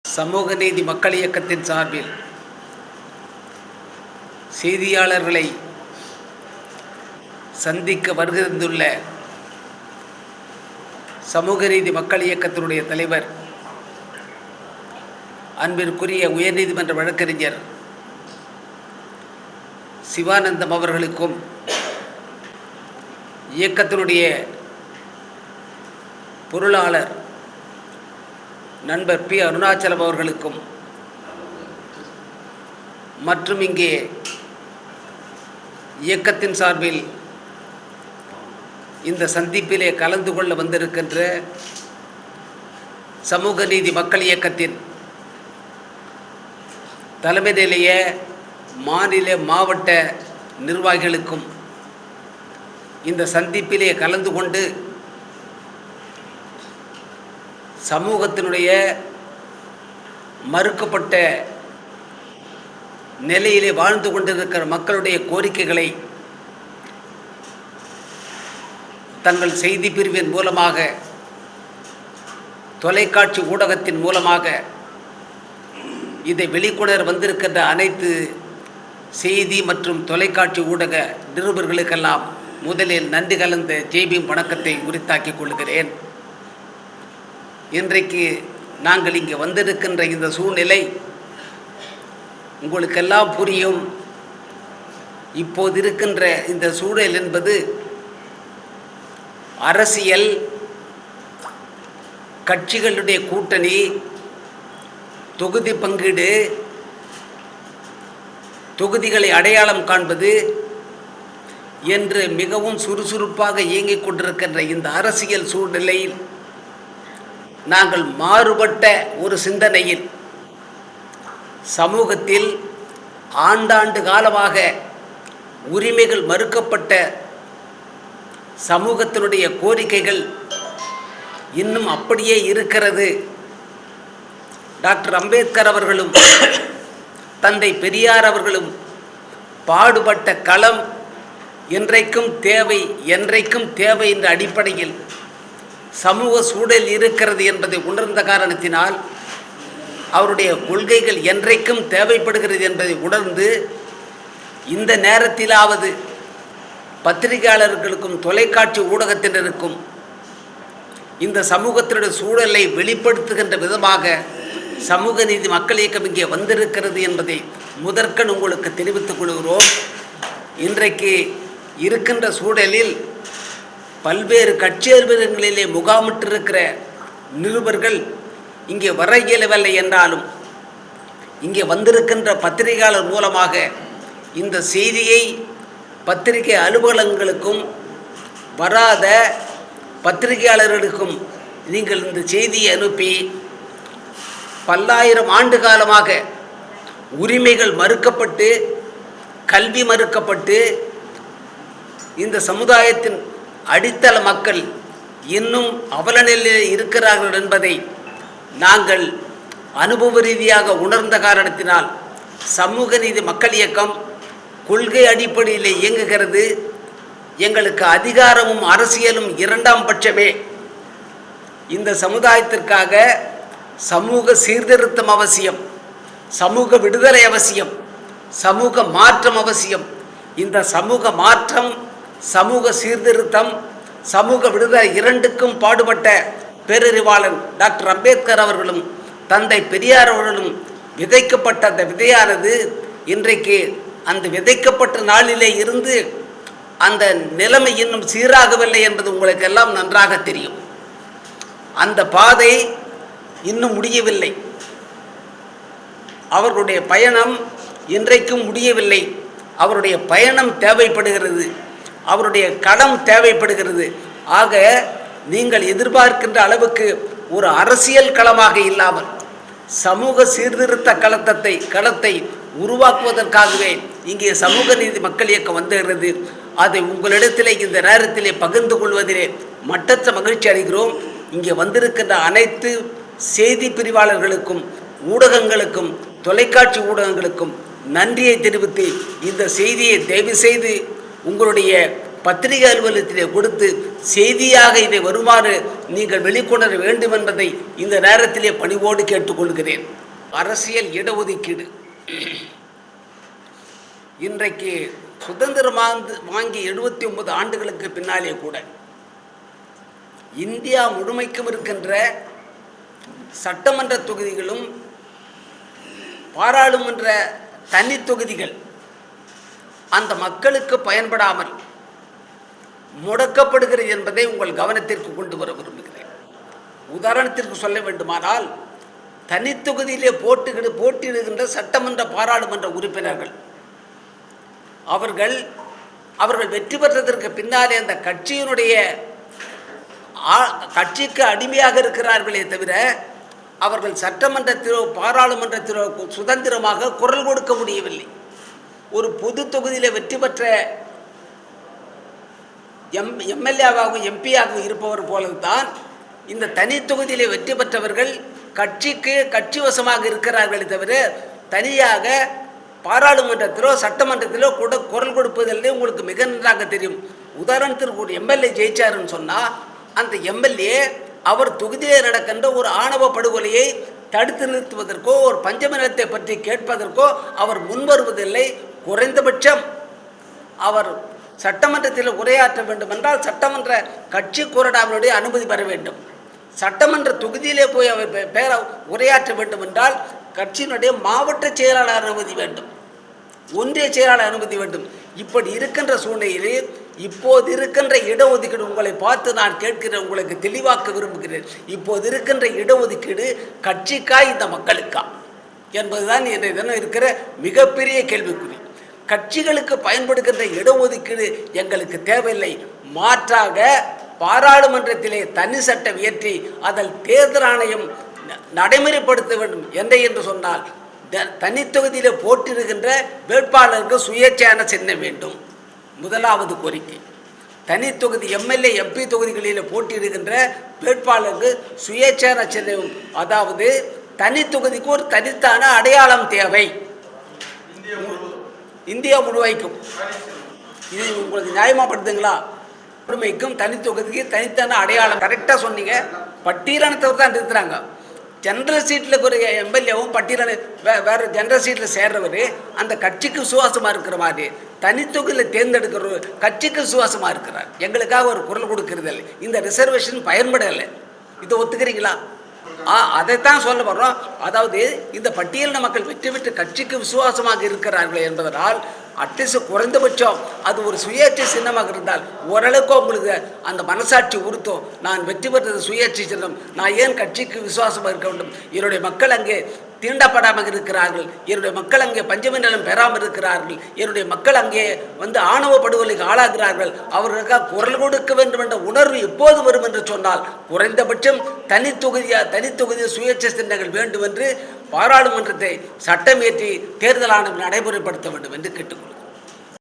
சமூக நீதி மக்கள் இயக்கத்தின் சார்பில் செய்தியாளர்களை சந்திக்க வருகின்றுள்ள சமூக நீதி மக்கள் இயக்கத்தினுடைய தலைவர் அன்பிற்குரிய உயர்நீதிமன்ற வழக்கறிஞர் சிவானந்தம் அவர்களுக்கும் இயக்கத்தினுடைய பொருளாளர் நண்பர் பி அருணாச்சலம் அவர்களுக்கும் மற்றும் இங்கே இயக்கத்தின் சார்பில் இந்த சந்திப்பிலே கலந்து கொள்ள வந்திருக்கின்ற சமூக நீதி மக்கள் இயக்கத்தின் தலைமை நிலைய மாநில மாவட்ட நிர்வாகிகளுக்கும் இந்த சந்திப்பிலே கலந்து கொண்டு சமூகத்தினுடைய மறுக்கப்பட்ட நிலையிலே வாழ்ந்து கொண்டிருக்கிற மக்களுடைய கோரிக்கைகளை தங்கள் செய்தி பிரிவின் மூலமாக, தொலைக்காட்சி ஊடகத்தின் மூலமாக இதை வெளிக்கொணர வந்திருக்கின்ற அனைத்து செய்தி மற்றும் தொலைக்காட்சி ஊடக நிருபர்களுக்கெல்லாம் முதலில் நன்றி கலந்த ஜெய்பீம் வணக்கத்தை உரித்தாக்கிக் கொள்கிறேன். இன்றைக்கு நாங்கள் இங்கே வந்திருக்கின்ற இந்த சூழ்நிலை உங்களுக்கெல்லாம் புரியும். இப்போது இருக்கின்ற இந்த சூழல் என்பது அரசியல் கட்சிகளுடைய கூட்டணி, தொகுதி பங்கீடு, தொகுதிகளை அடையாளம் காண்பது என்று மிகவும் சுறுசுறுப்பாக இயங்கிக் கொண்டிருக்கின்ற இந்த அரசியல் சூழ்நிலையில் நாங்கள் மாறுபட்ட ஒரு சிந்தனையில் சமூகத்தில் ஆண்டாண்டு காலமாக உரிமைகள் மறுக்கப்பட்ட சமூகத்தினுடைய கோரிக்கைகள் இன்னும் அப்படியே இருக்கிறது. டாக்டர் அம்பேத்கர் அவர்களும் தந்தை பெரியார் அவர்களும் பாடுபட்ட களம் என்றைக்கும் தேவை என்ற அடிப்படையில் சமூக சூழல் இருக்கிறது என்பதை உணர்ந்த காரணத்தினால் அவருடைய கொள்கைகள் என்றைக்கும் தேவைப்படுகிறது என்பதை உணர்ந்து இந்த நேரத்திலாவது பத்திரிகையாளர்களுக்கும் தொலைக்காட்சி ஊடகத்தினருக்கும் இந்த சமூகத்தினுடைய சூழலை வெளிப்படுத்துகின்ற விதமாக சமூக நீதி மக்கள் இயக்கம் இங்கே வந்திருக்கிறது என்பதை முதற்கண் உங்களுக்கு தெரிவித்துக் கொள்கிறோம். இன்றைக்கு இருக்கின்ற சூழலில் பல்வேறு கட்சி அலுவலகங்களிலே முகாமிட்டிருக்கிற நிருபர்கள் இங்கே வர இயலவில்லை என்றாலும் இங்கே வந்திருக்கின்ற பத்திரிகையாளர் மூலமாக இந்த செய்தியை பத்திரிகை அலுவலகங்களுக்கும் வராத பத்திரிகையாளர்களுக்கும் நீங்கள் இந்த செய்தியை அனுப்பி பல்லாயிரம் ஆண்டு காலமாக உரிமைகள் மறுக்கப்பட்டு, கல்வி மறுக்கப்பட்டு, இந்த சமுதாயத்தின் அடித்தள மக்கள் இன்னும் அவல நிலையில் இருக்கிறார்கள் என்பதை நாங்கள் அனுபவ ரீதியாக உணர்ந்த காரணத்தினால் சமூக நீதி மக்கள் இயக்கம் கொள்கை அடிப்படையில் இயங்குகிறது. எங்களுக்கு அதிகாரமும் அரசியலும் இரண்டாம் பட்சமே. இந்த சமுதாயத்திற்காக சமூக சீர்திருத்தம் அவசியம், சமூக விடுதலை அவசியம், சமூக மாற்றம் அவசியம். இந்த சமூக மாற்றம், சமூக சீர்திருத்தம், சமூக விடுதலை இரண்டுக்கும் பாடுபட்ட பேரறிவாளன் டாக்டர் அம்பேத்கர் அவர்களும் தந்தை பெரியார் அவர்களும் விதைக்கப்பட்ட அந்த விதையானது இன்றைக்கு அந்த விதைக்கப்பட்ட நாளிலே இருந்து அந்த நிலைமை இன்னும் சீராகவில்லை என்பது உங்களுக்கு எல்லாம் நன்றாக தெரியும். அந்த பாதை இன்னும் முடியவில்லை. அவர்களுடைய பயணம் இன்றைக்கும் முடியவில்லை. அவருடைய பயணம் தேவைப்படுகிறது, அவருடைய களம் தேவைப்படுகிறது. ஆக நீங்கள் எதிர்பார்க்கின்ற அளவுக்கு ஒரு அரசியல் களமாக இல்லாமல் சமூக சீர்திருத்த களத்தை உருவாக்குவதற்காகவே இங்கே சமூக நீதி மக்கள் இயக்கம் வந்துகிறது. அதை உங்களிடத்திலே இந்த நேரத்திலே பகிர்ந்து கொள்வதிலே மட்டற்ற மகிழ்ச்சி அடைகிறோம். இங்கே வந்திருக்கின்ற அனைத்து செய்தி பிரிவாளர்களுக்கும் ஊடகங்களுக்கும் தொலைக்காட்சி ஊடகங்களுக்கும் நன்றியை தெரிவித்து இந்த செய்தியை தயவு செய்து உங்களுடைய பத்திரிகை அலுவலகத்திலே கொடுத்து செய்தியாக இதை வருமாறு நீங்கள் வெளிக்கொணர வேண்டும் என்பதை இந்த நேரத்திலே பணிவோடு கேட்டுக்கொள்கிறேன். அரசியல் இடஒதுக்கீடு இன்றைக்கு சுதந்திரம் வாங்கி 79 ஆண்டுகளுக்கு பின்னாலே கூட இந்தியா முழுமைக்கும் இருக்கின்ற சட்டமன்ற தொகுதிகளும் பாராளுமன்ற தனி தொகுதிகள் அந்த மக்களுக்கு பயன்படாமல் முடக்கப்படுகிறது என்பதை உங்கள் கவனத்திற்கு கொண்டு வர விரும்புகிறேன். உதாரணத்திற்கு சொல்ல வேண்டுமானால், தனி தொகுதியிலே போட்டியிடுகின்ற சட்டமன்ற பாராளுமன்ற உறுப்பினர்கள் அவர்கள் வெற்றி பெற்றதற்கு பின்னாலே அந்த கட்சிக்கு அடிமையாக இருக்கிறார்களே தவிர அவர்கள் சட்டமன்றத்திலோ பாராளுமன்றத்திலோ சுதந்திரமாக குரல் கொடுக்க முடியவில்லை. ஒரு பொது தொகுதியில் வெற்றி பெற்ற எம்எல்ஏவாகவும் எம்பியாகவும் இருப்பவர் போலத்தான் இந்த தனி தொகுதியிலே வெற்றி பெற்றவர்கள் கட்சி வசமாக இருக்கிறார்களே தவிர தனியாக பாராளுமன்றத்திலோ சட்டமன்றத்திலோ கூட குரல் கொடுப்பதில்லை. உங்களுக்கு மிக நன்றாக தெரியும். உதாரணத்திற்கு ஒரு எம்எல்ஏ ஜெயிச்சாருன்னு சொன்னால் அந்த எம்எல்ஏ அவர் தொகுதியிலே நடக்கின்ற ஒரு ஆணவ படுகொலையை தடுத்து நிறுத்துவதற்கோ ஒரு பஞ்சமனத்தை பற்றி கேட்பதற்கோ அவர் முன்வருவதில்லை. குறைந்தபட்சம் அவர் சட்டமன்றத்தில் உரையாற்ற வேண்டும் என்றால் சட்டமன்ற கட்சி கொறடாவினுடைய அனுமதி பெற வேண்டும். சட்டமன்ற தொகுதியிலே போய் அவர் உரையாற்ற வேண்டும் என்றால் கட்சியினுடைய மாவட்ட செயலாளர் அனுமதி வேண்டும், ஒன்றிய செயலாளர் அனுமதி வேண்டும். இப்படி இருக்கின்ற சூழ்நிலையில் இப்போது இருக்கின்ற இடஒதுக்கீடு உங்களை பார்த்து நான் கேட்கிறேன், உங்களுக்கு தெளிவாக்க விரும்புகிறேன். இப்போது இருக்கின்ற இடஒதுக்கீடு கட்சிக்கா இந்த மக்களுக்கா என்பதுதான் இன்றைய தினம் இருக்கிற மிகப்பெரிய கேள்விக்குறி. கட்சிகளுக்கு பயன்படுகின்ற இடஒதுக்கீடு எங்களுக்கு தேவையில்லை. மாற்றாக பாராளுமன்றத்திலே தனி சட்டம் இயற்றி அதில் தேர்தல் ஆணையம் நடைமுறைப்படுத்த வேண்டும். என்று சொன்னால் தனி தொகுதியில் போட்டியிடுகின்ற வேட்பாளருக்கு சுயேட்சையான சின்னம் வேண்டும். முதலாவது கோரிக்கை. தனி தொகுதி எம்எல்ஏ எம்பி தொகுதிகளில் போட்டியிடுகின்ற வேட்பாளருக்கு சுயேட்சையான சின்னம், அதாவது தனி தொகுதிக்கு ஒரு தனித்தான அடையாளம் தேவை. இந்தியா முழுமைக்கும் இது உங்களுக்கு நியாயமாகப்படுத்துங்களா? முழுமைக்கும் தனி தொகுதிக்கு தனித்தான அடையாளம் கரெக்டாக சொன்னீங்க. பட்டியலானத்தவர் தான் இருக்கிறாங்க. ஜென்ரல் சீட்டில் ஒரு எம்எல்ஏவும் பட்டியலான வேறு ஜென்ரல் சீட்டில் சேர்றவர் அந்த கட்சிக்கு விசுவாசமாக இருக்கிற மாதிரி தனித்தொகுதியில் தேர்ந்தெடுக்கிற கட்சிக்கு விசுவாசமாக இருக்கிறார். எங்களுக்காக ஒரு குரல் கொடுக்கறது இல்லை. இந்த ரிசர்வேஷன் பயன்படலை. இதை ஒத்துக்கிறீங்களா? அதைத்தான் சொல்ல வர்றோம். அதாவது இந்த பட்டியலின மக்கள் வெற்றி பெற்று கட்சிக்கு விசுவாசமாக இருக்கிறார்கள் என்பதனால் அட்லீஸ்ட் குறைந்தபட்சம் அது ஒரு சுயேட்சை சின்னமாக இருந்தால் ஓரளவுக்கு உங்களுக்கு அந்த மனசாட்சி உறுத்தும். நான் வெற்றி பெற்றது சுயேட்சை சின்னம், நான் ஏன் கட்சிக்கு விசுவாசமாக இருக்க வேண்டும்? என்னுடைய மக்கள் அங்கே தீண்டப்படாமல் இருக்கிறார்கள், என்னுடைய மக்கள் அங்கே பஞ்சமி நிலம் பெறாமல் இருக்கிறார்கள், என்னுடைய மக்கள் அங்கே ஆணவ படுகொலைக்கு ஆளாகிறார்கள், அவர்களுக்காக குரல் கொடுக்க வேண்டும் என்ற உணர்வு எப்போது வரும் என்று சொன்னால் குறைந்தபட்சம் தனி தொகுதியில் சுயேட்சை சின்னங்கள் வேண்டும் என்று பாராளுமன்றத்தை சட்டம் இயற்றி தேர்தல் ஆணையம் நடைமுறைப்படுத்த வேண்டும் என்று கேட்டுக்கொள்கிறேன்.